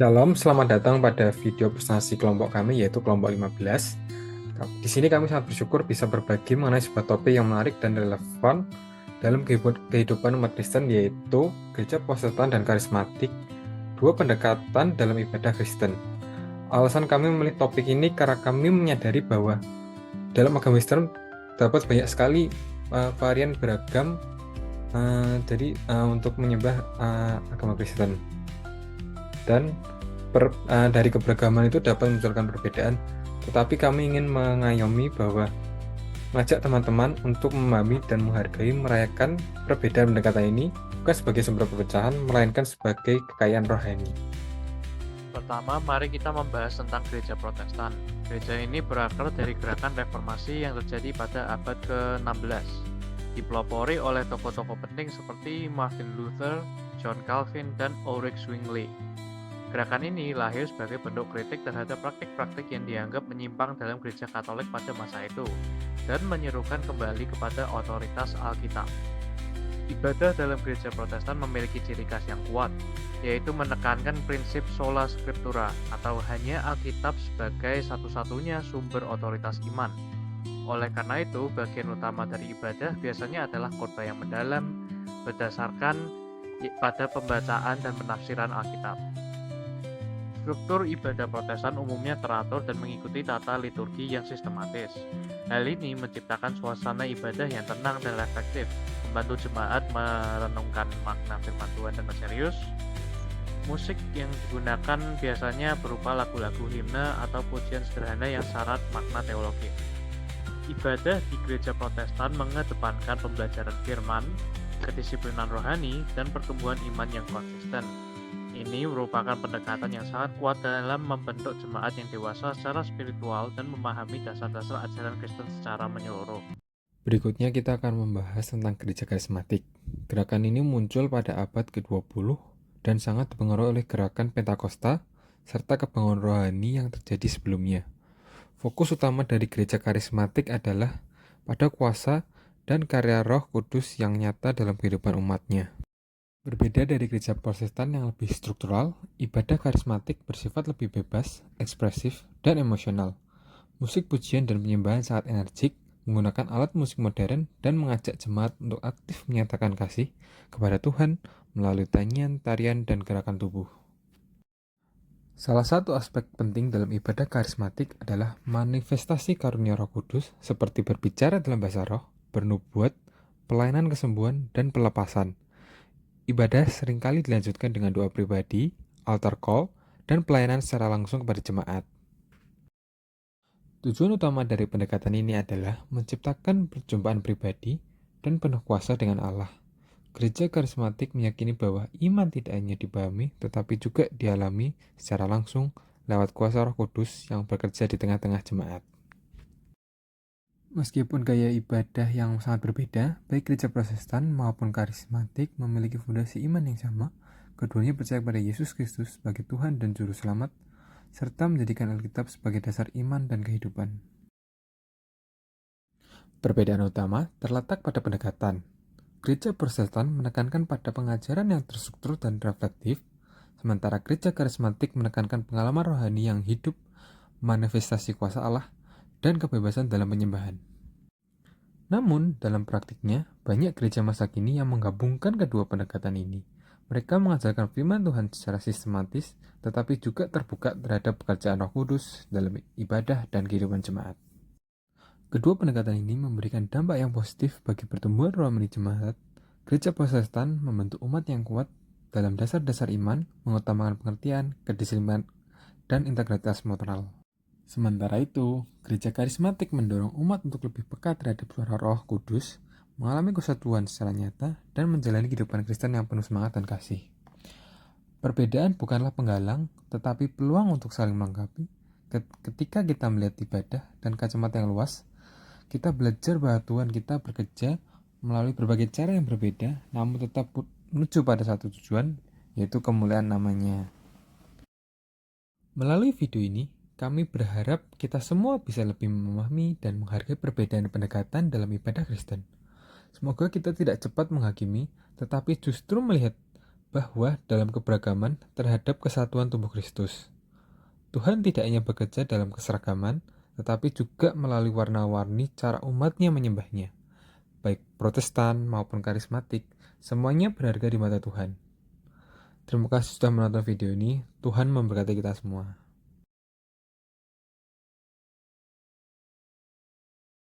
Shalom, selamat datang pada video presentasi kelompok kami yaitu kelompok 15. Di sini kami sangat bersyukur bisa berbagi mengenai sebuah topik yang menarik dan relevan dalam kehidupan umat Kristen yaitu gereja Protestan dan karismatik, dua pendekatan dalam ibadah Kristen. Alasan kami memilih topik ini karena kami menyadari bahwa dalam agama Kristen dapat banyak sekali varian beragam untuk menyembah agama Kristen. Dan dari keberagaman itu dapat memunculkan perbedaan, tetapi kami ingin mengayomi bahwa mengajak teman-teman untuk memahami dan menghargai merayakan perbedaan pendekatan ini bukan sebagai sumber perpecahan, melainkan sebagai kekayaan rohani. Pertama, mari kita membahas tentang gereja Protestan. Gereja ini berakar dari gerakan reformasi yang terjadi pada abad ke-16. Dipelopori oleh tokoh-tokoh penting seperti Martin Luther, John Calvin, dan Ulrich Zwingli. Gerakan ini lahir sebagai bentuk kritik terhadap praktik-praktik yang dianggap menyimpang dalam gereja Katolik pada masa itu dan menyerukan kembali kepada otoritas Alkitab. Ibadah dalam gereja Protestan memiliki ciri khas yang kuat, yaitu menekankan prinsip sola scriptura atau hanya Alkitab sebagai satu-satunya sumber otoritas iman. Oleh karena itu, bagian utama dari ibadah biasanya adalah khotbah yang mendalam, berdasarkan pada pembacaan dan penafsiran Alkitab. Struktur ibadah Protestan umumnya teratur dan mengikuti tata liturgi yang sistematis. Hal ini menciptakan suasana ibadah yang tenang dan reflektif, membantu jemaat merenungkan makna firman Tuhan dengan serius. Musik yang digunakan biasanya berupa lagu-lagu himne atau pujian sederhana yang syarat makna teologi. Ibadah di gereja Protestan mengedepankan pembelajaran firman, kedisiplinan rohani, dan pertumbuhan iman yang konsisten. Ini merupakan pendekatan yang sangat kuat dalam membentuk jemaat yang dewasa secara spiritual dan memahami dasar-dasar ajaran Kristen secara menyeluruh. Berikutnya kita akan membahas tentang gereja karismatik. Gerakan ini muncul pada abad ke-20 dan sangat dipengaruhi oleh gerakan Pentakosta serta kebangunan rohani yang terjadi sebelumnya. Fokus utama dari gereja karismatik adalah pada kuasa dan karya Roh Kudus yang nyata dalam kehidupan umatnya. Berbeda dari gereja Protestan yang lebih struktural, ibadah karismatik bersifat lebih bebas, ekspresif, dan emosional. Musik pujian dan penyembahan sangat energik, menggunakan alat musik modern, dan mengajak jemaat untuk aktif menyatakan kasih kepada Tuhan melalui tanyaan, tarian, dan gerakan tubuh. Salah satu aspek penting dalam ibadah karismatik adalah manifestasi karunia Roh Kudus seperti berbicara dalam bahasa roh, bernubuat, pelayanan kesembuhan, dan pelepasan. Ibadah seringkali dilanjutkan dengan doa pribadi, altar call, dan pelayanan secara langsung kepada jemaat. Tujuan utama dari pendekatan ini adalah menciptakan perjumpaan pribadi dan penuh kuasa dengan Allah. Gereja karismatik meyakini bahwa iman tidak hanya dipahami, tetapi juga dialami secara langsung lewat kuasa Roh Kudus yang bekerja di tengah-tengah jemaat. Meskipun gaya ibadah yang sangat berbeda, baik gereja Protestan maupun karismatik memiliki fondasi iman yang sama. Keduanya percaya pada Yesus Kristus sebagai Tuhan dan Juru Selamat, serta menjadikan Alkitab sebagai dasar iman dan kehidupan. Perbedaan utama terletak pada pendekatan. Gereja Protestan menekankan pada pengajaran yang terstruktur dan reflektif, sementara gereja karismatik menekankan pengalaman rohani yang hidup, manifestasi kuasa Allah, dan kebebasan dalam penyembahan. Namun, dalam praktiknya, banyak gereja masa kini yang menggabungkan kedua pendekatan ini. Mereka mengajarkan firman Tuhan secara sistematis, tetapi juga terbuka terhadap pekerjaan Roh Kudus dalam ibadah dan kehidupan jemaat. Kedua pendekatan ini memberikan dampak yang positif bagi pertumbuhan rohani jemaat. Gereja Protestan membentuk umat yang kuat dalam dasar-dasar iman, mengutamakan pengertian, kedisiplinan, dan integritas moral. Sementara itu, gereja karismatik mendorong umat untuk lebih peka terhadap suara Roh Kudus, mengalami kesatuan secara nyata, dan menjalani kehidupan Kristen yang penuh semangat dan kasih. Perbedaan bukanlah penghalang, tetapi peluang untuk saling melengkapi. Ketika kita melihat ibadah dan kacamata yang luas, kita belajar bahwa Tuhan kita bekerja melalui berbagai cara yang berbeda, namun tetap menuju pada satu tujuan, yaitu kemuliaan namanya. Melalui video ini, kami berharap kita semua bisa lebih memahami dan menghargai perbedaan pendekatan dalam ibadah Kristen. Semoga kita tidak cepat menghakimi, tetapi justru melihat bahwa dalam keberagaman terhadap kesatuan tubuh Kristus. Tuhan tidak hanya bekerja dalam keseragaman, tetapi juga melalui warna-warni cara umatnya menyembahnya. Baik Protestan maupun karismatik, semuanya berharga di mata Tuhan. Terima kasih sudah menonton video ini. Tuhan memberkati kita semua.